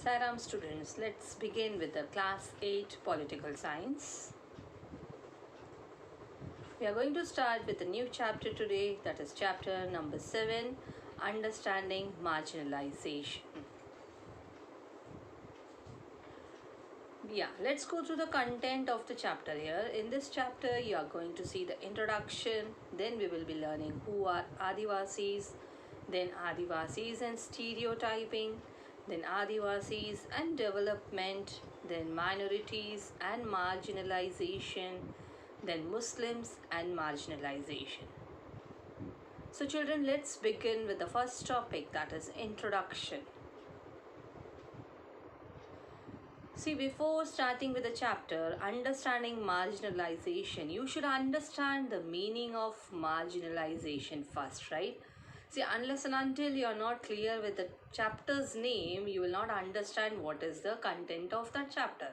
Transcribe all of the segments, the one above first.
Sairam students, let's begin with the class 8 political science. We are going to start with a new chapter today, that is chapter number 7, Understanding Marginalization. Yeah, let's go through the content of the chapter here. In this chapter, you are going to see the introduction, then we will be learning who are Adivasis, then Adivasis and stereotyping, then Adivasis and development, then minorities and marginalization, then Muslims and marginalization. So children, let's begin with the first topic, that is introduction. See, before starting with the chapter, understanding marginalization, you should understand the meaning of marginalization first, right? See, unless and until you are not clear with the chapter's name, you will not understand what is the content of that chapter.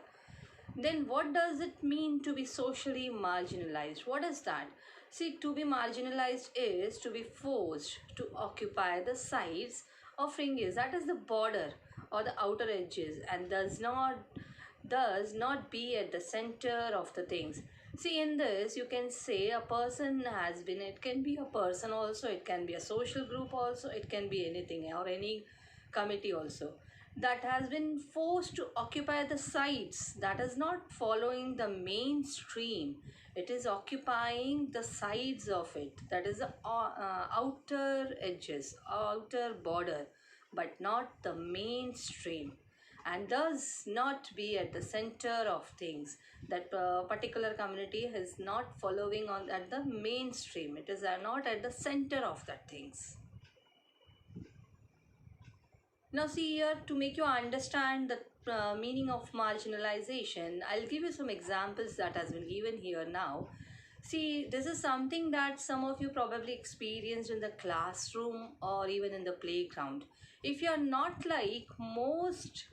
Then what does it mean to be socially marginalized? What is that? See, to be marginalized is to be forced to occupy the sides of fringes, that is the border or the outer edges, and does not be at the center of the things. See, in this you can say a person has been, it can be a person also, it can be a social group also, it can be anything or any committee also, that has been forced to occupy the sides, that is not following the mainstream, it is occupying the sides of it, that is the outer edges, outer border, but not the mainstream, and does not be at the center of things. That particular community is not following on at the mainstream, it is not at the center of that things. Now see here, to make you understand the meaning of marginalization, I'll give you some examples that has been given here now. See, this is something that some of you probably experienced in the classroom or even in the playground. If you are not like most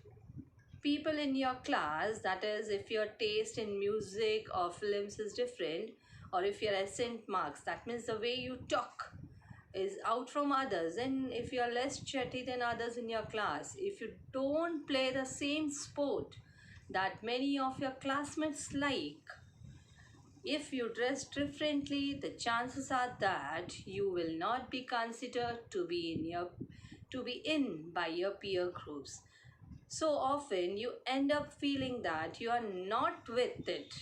people in your class, that is if your taste in music or films is different, or if your accent marks, that means the way you talk is out from others, and if you are less chatty than others in your class, if you don't play the same sport that many of your classmates like, if you dress differently, the chances are that you will not be considered to be in by your peer groups. So often you end up feeling that you are not with it.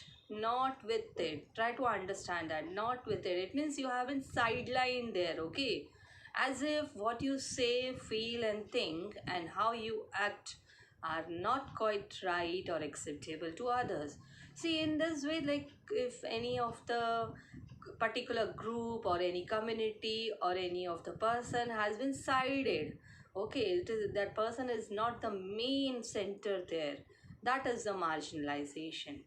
Try to understand that, not with it. It means you have been sidelined there, okay? As if what you say, feel and think and how you act are not quite right or acceptable to others. See, in this way, like if any of the particular group or any community or any of the person has been sided, okay, it is that person is not the main center there, that is the marginalization.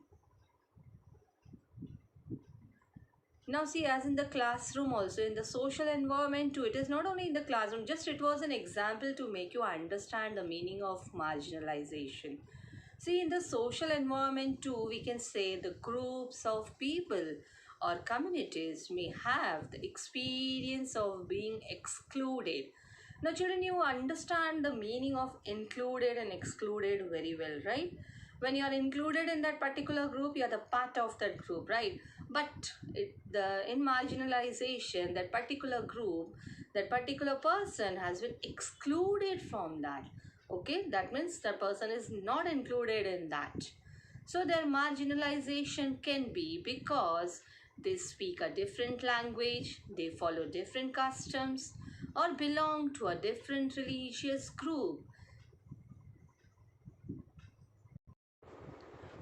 Now see, as in the classroom also, in the social environment too, it is not only in the classroom, just it was an example to make you understand the meaning of marginalization. See, in the social environment too, we can say the groups of people or communities may have the experience of being excluded. Now children, you understand the meaning of included and excluded very well, right? When you are included in that particular group, you are the part of that group, right? But in marginalization, that particular group, that particular person has been excluded from that. Okay, that means that person is not included in that. So their marginalization can be because they speak a different language, they follow different customs, or belong to a different religious group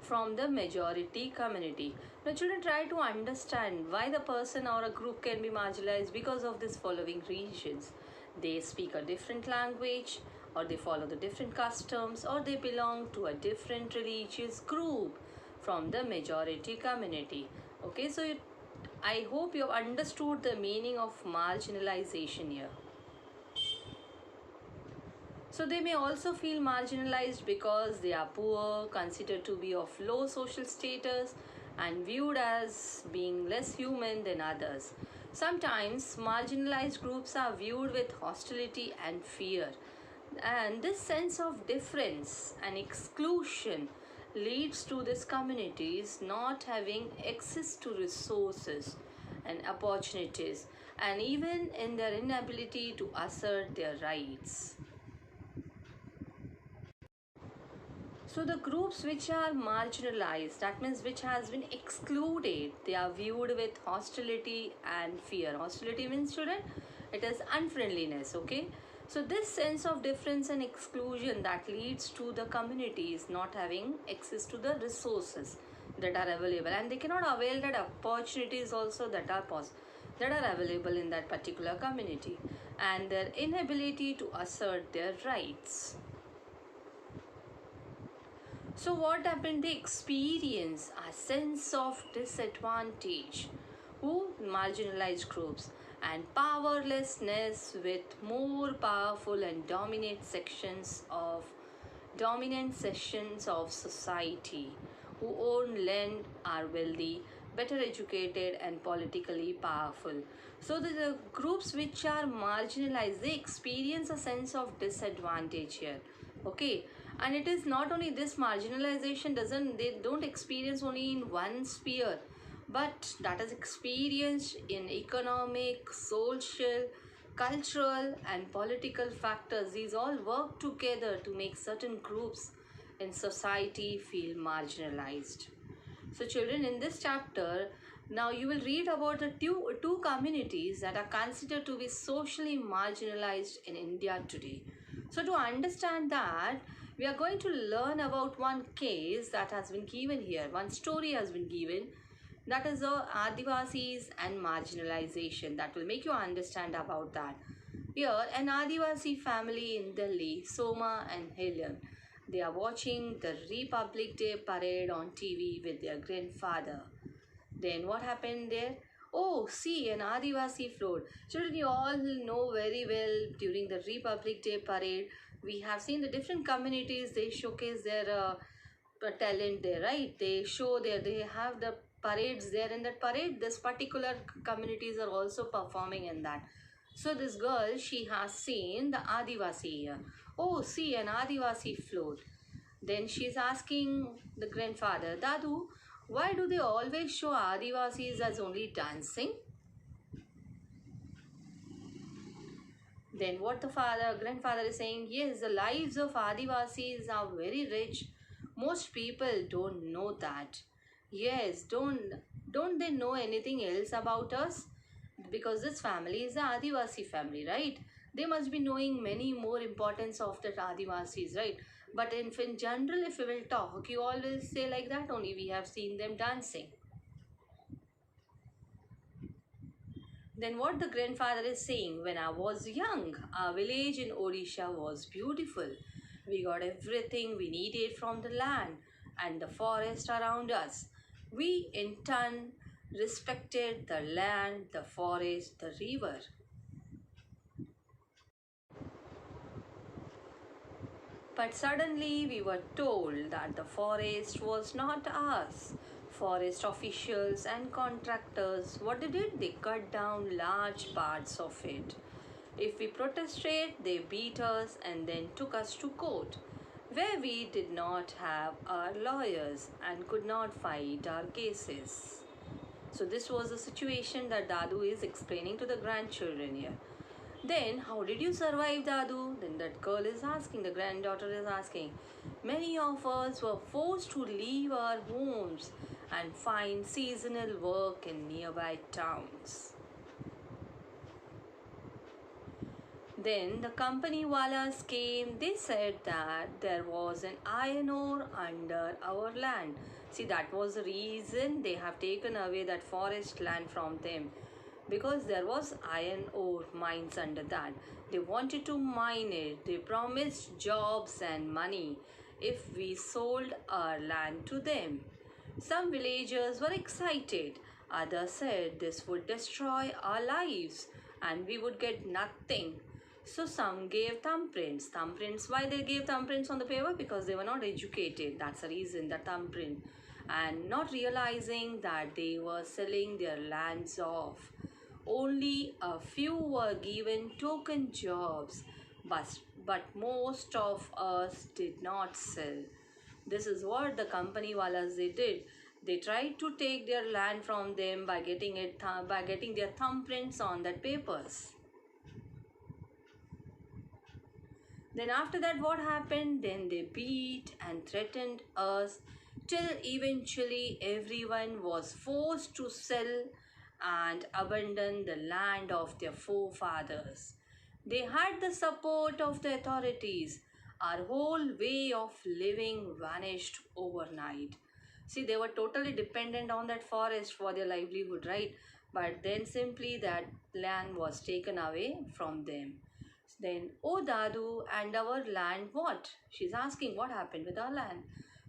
from the majority community. Now children, try to understand why the person or a group can be marginalized because of this following reasons. They speak a different language, or they follow the different customs, or they belong to a different religious group from the majority community. Okay, so I hope you have understood the meaning of marginalization here. So they may also feel marginalized because they are poor, considered to be of low social status, and viewed as being less human than others. Sometimes marginalized groups are viewed with hostility and fear. And this sense of difference and exclusion leads to these communities not having access to resources and opportunities, and even in their inability to assert their rights. So the groups which are marginalized, that means which has been excluded, they are viewed with hostility and fear. Hostility means, student, it is unfriendliness, okay? So this sense of difference and exclusion that leads to the communities not having access to the resources that are available, and they cannot avail that opportunities also that are that are available in that particular community, and their inability to assert their rights. So, what happened? They experience a sense of disadvantage, who marginalized groups, and powerlessness with more powerful and dominant sections of society who own land, are wealthy, better educated, and politically powerful. So the groups which are marginalized, they experience a sense of disadvantage here. Okay, and it is not only this marginalization doesn't they don't experience only in one sphere, but that is experienced in economic, social, cultural, and political factors. These all work together to make certain groups in society feel marginalized. So, children, in this chapter, now you will read about the two communities that are considered to be socially marginalized in India today. So, to understand that, we are going to learn about one case that has been given here, one story has been given, that is the Adivasis and marginalization. That will make you understand about that. Here, an Adivasi family in Delhi, Soma and Helen, they are watching the Republic Day parade on TV with their grandfather. Then what happened there? Oh, see, an Adivasi float. Children, you all know very well during the Republic Day parade, we have seen the different communities, they showcase their talent there, right? They show there, they have the parades there. In that parade, this particular communities are also performing in that. So this girl, she has seen the Adivasi here. Oh, see, an Adivasi float. Then she's asking the grandfather, Dadu, why do they always show Adivasis as only dancing? Then what the grandfather is saying, yes, the lives of Adivasis are very rich. Most people don't know that. Yes, don't they know anything else about us? Because this family is the Adivasi family, right? They must be knowing many more importance of the Adivasis, right? But in general, if we will talk, you always say like that only, we have seen them dancing. Then what the grandfather is saying, when I was young, our village in Odisha was beautiful. We got everything we needed from the land and the forest around us. We in turn respected the land, the forest, the river. But suddenly we were told that the forest was not ours. Forest officials and contractors, what they did? They cut down large parts of it. If we protested, they beat us and then took us to court, where we did not have our lawyers and could not fight our cases. So this was the situation that Dadu is explaining to the grandchildren here. Then, how did you survive, Dadu? Then that girl is asking, the granddaughter is asking. Many of us were forced to leave our homes and find seasonal work in nearby towns. Then the company walas came, they said that there was an iron ore under our land. See, that was the reason they have taken away that forest land from them, because there was iron ore mines under that. They wanted to mine it. They promised jobs and money if we sold our land to them. Some villagers were excited. Others said this would destroy our lives and we would get nothing. So some gave thumbprints. Thumbprints, why they gave thumbprints on the paper? Because they were not educated. That's the reason, the thumbprint. And not realizing that they were selling their lands off. Only a few were given token jobs, but, but most of us did not sell. This is what the company walas they did. They tried to take their land from them by getting their thumbprints on that papers. Then after that what happened? Then they beat and threatened us till eventually everyone was forced to sell and abandon the land of their forefathers. They had the support of the authorities. Our whole way of living vanished overnight. See, they were totally dependent on that forest for their livelihood, right? But then simply that land was taken away from them. Then, oh Dadu, and our land what? She's asking what happened with our land.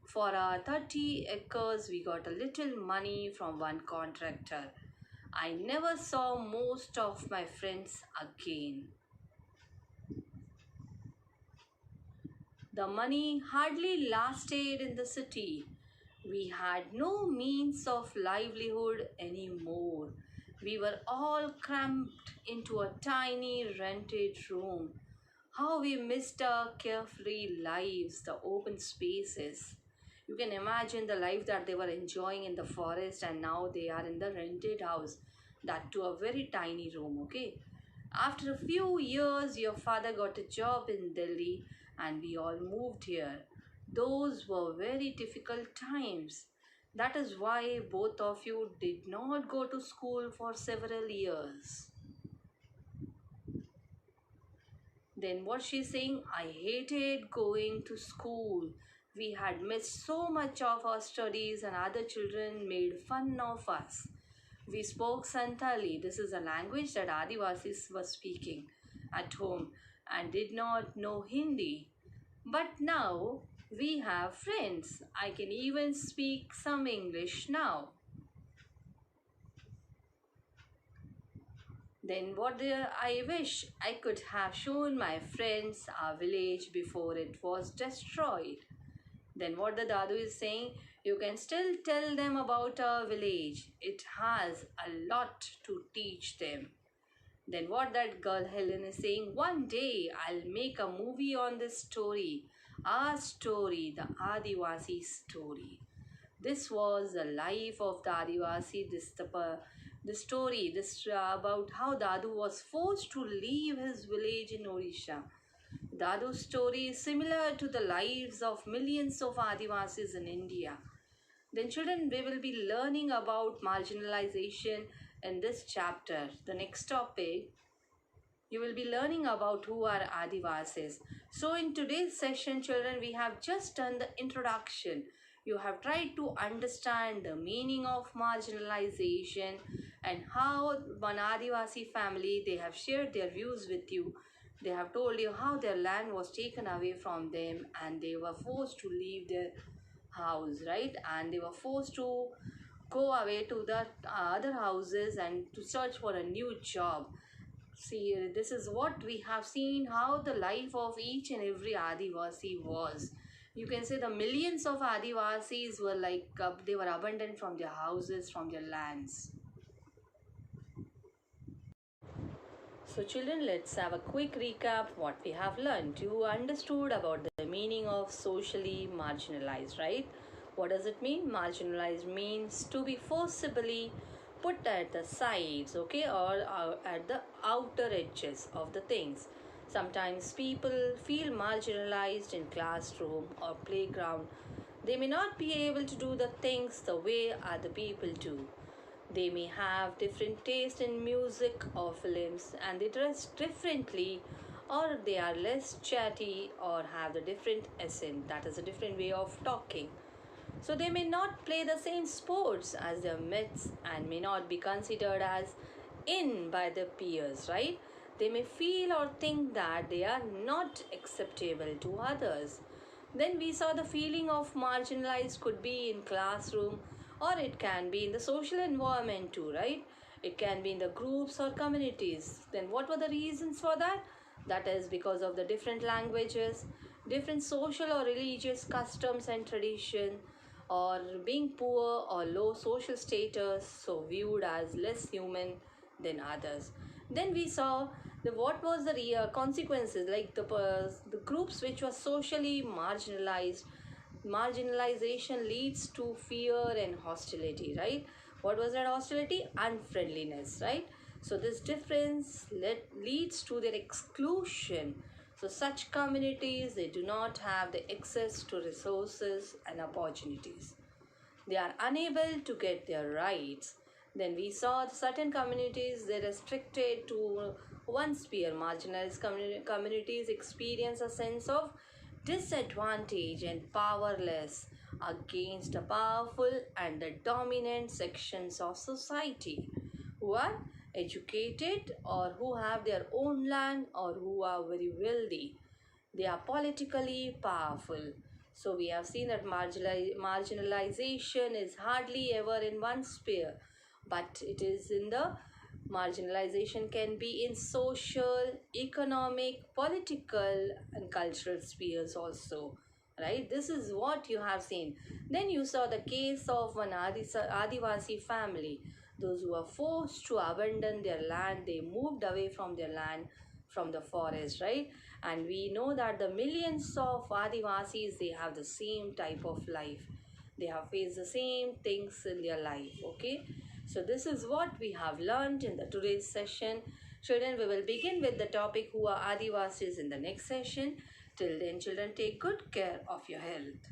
For our 30 acres, we got a little money from one contractor. I never saw most of my friends again. The money hardly lasted in the city. We had no means of livelihood anymore. We were all cramped into a tiny rented room. How we missed our carefree lives, the open spaces. You can imagine the life that they were enjoying in the forest, and now they are in the rented house, that to a very tiny room, okay? After a few years, your father got a job in Delhi and we all moved here. Those were very difficult times. That is why both of you did not go to school for several years. Then what she's saying, I hated going to school. We had missed so much of our studies and other children made fun of us. We spoke Santali. This is a language that Adivasis were speaking at home and did not know Hindi. But now we have friends. I can even speak some English now. Then I wish I could have shown my friends our village before it was destroyed. Then what the Dadu is saying, you can still tell them about our village. It has a lot to teach them. Then what that girl Helen is saying, one day I'll make a movie on this story. Our story, the Adivasi story. This was the life of the Adivasi, the story, about how Dadu was forced to leave his village in Odisha. Dadu's story is similar to the lives of millions of Adivasis in India. Then children, we will be learning about marginalization in this chapter. The next topic, you will be learning about who are Adivasis. So in today's session, children, we have just done the introduction. You have tried to understand the meaning of marginalization and how one Adivasi family, they have shared their views with you. They have told you how their land was taken away from them and they were forced to leave their house, right? And they were forced to go away to the other houses and to search for a new job. See, this is what we have seen, how the life of each and every Adivasi was. You can say the millions of Adivasis were like, they were abandoned from their houses, from their lands. So children, let's have a quick recap what we have learned. You understood about the meaning of socially marginalized, right? What does it mean? Marginalized means to be forcibly put at the sides, okay, or at the outer edges of the things. Sometimes people feel marginalized in classroom or playground. They may not be able to do the things the way other people do. They may have different taste in music or films and they dress differently, or they are less chatty or have the different accent, that is a different way of talking. So they may not play the same sports as their mates and may not be considered as in by their peers, right? They may feel or think that they are not acceptable to others. Then we saw the feeling of marginalized could be in classroom or it can be in the social environment too, right? It can be in the groups or communities. Then what were the reasons for that? That is because of the different languages, different social or religious customs and tradition, or being poor or low social status, so viewed as less human than others. Then we saw what was the consequences, like the groups which were socially marginalized. Marginalization leads to fear and hostility, right? What was that hostility? Unfriendliness, right? So this difference leads to their exclusion. So such communities, they do not have the access to resources and opportunities. They are unable to get their rights. Then we saw certain communities, they restricted to one sphere. Marginalized communities experience a sense of disadvantage and powerless against the powerful and the dominant sections of society who are educated or who have their own land or who are very wealthy. They are politically powerful. So we have seen that marginalization is hardly ever in one sphere, but it is in the marginalization can be in social, economic, political, and cultural spheres also. Right? This is what you have seen. Then you saw the case of one Adivasi family. Those who were forced to abandon their land, they moved away from their land, from the forest, right? And we know that the millions of Adivasis, they have the same type of life. They have faced the same things in their life, okay? So this is what we have learned in the today's session. Children, we will begin with the topic who are Adivasis in the next session. Till then, children, take good care of your health.